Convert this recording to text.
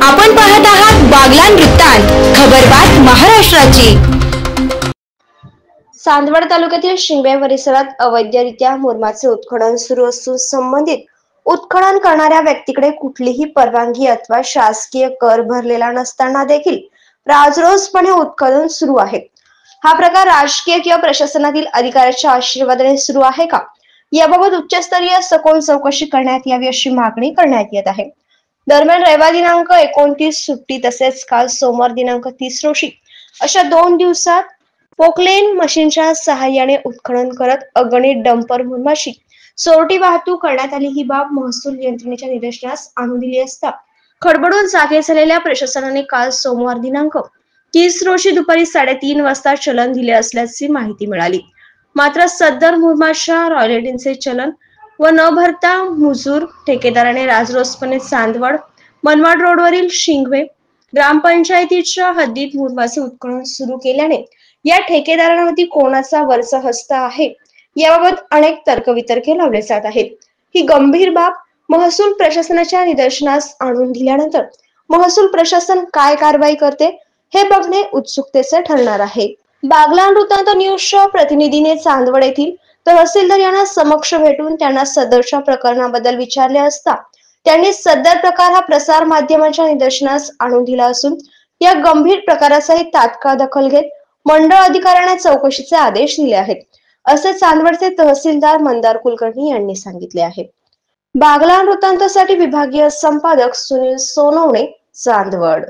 आपण पाहत आहात बागलाण वृत्तांत, खबरबात महाराष्ट्राची। चांदवड तालुक्यातील शिंगवे परिसरात अवैधरित्या मुरमाचे उत्खनन सुरू असून संबंधित उत्खनन करणाऱ्या व्यक्तीकडे कुठलीही परवानगी अथवा शासकीय कर भरलेला नसताना देखील राजरोसपणे उत्खनन सुरू आहे। हा प्रकार राजकीय किंवा प्रशासनातील अधिकाऱ्याच्या आशीर्वादाने सुरू आहे का, याबाबत उच्चस्तरीय सखोल चौकशी करण्यात यावी अशी मागणी करण्यात येत आहे। दरम्यान रविवार दिनांक 29 सुट्टी तसेच काल सोमवार दिनांक 30 रोजी अशा 2 दिवसात पोकलेन मशीनच्या सहाय्याने उत्खनन करत अगणित डंपर मुरमाशी चोरटी वाहतूक करण्यात आली। ही बाब महसूल यंत्रणेच्या निदर्शनास आणून दिली असता खडबडून जागे झालेल्या प्रशासनाने काल सोमवार दिनांक 30 रोजी दुपारी 3:30 वाजता चलन दिले असल्याची माहिती मिळाली। मात्र सदर मुरमाशा रॉयल्टीचे चलन व न भरता मुजूर ठेकेदाराने राजरोसपणे चांदवड मनमाड रोडवरील शिंगवे ग्रामपंचायतीच्या हद्दीत मुरमाचे उत्खनन सुरू केल्याने या ठेकेदारांवरती कोणाचा वरचा हस्त आहे याबाबत अनेक तर्कवितर्के लावले जात आहेत। ही गंभीर बाब महसूल प्रशासनाच्या निदर्शनास आणून दिल्यानंतर महसूल प्रशासन काय कारवाई करते हे बघणे उत्सुकतेचे ठरणार आहे। बागलाण वृत्तांत न्यूजच्या प्रतिनिधीने चांदवड येथील तहसीलदार यांना समक्ष भेटून त्यांना सदरच्या प्रकरणाबद्दल विचारले असता त्यांनी सदर प्रकार हा प्रसार माध्यमांच्या निदर्शनास आणून दिला असून या गंभीर प्रकाराचाही तात्काळ दखल घेत मंडळ अधिकाऱ्यांना चौकशीचे आदेश दिले आहेत, असे चांदवडचे तहसीलदार मंदार कुलकर्णी यांनी सांगितले आहे। बागलाण वृत्तांतासाठी विभागीय संपादक सुनील सोनवणे, चांदवड।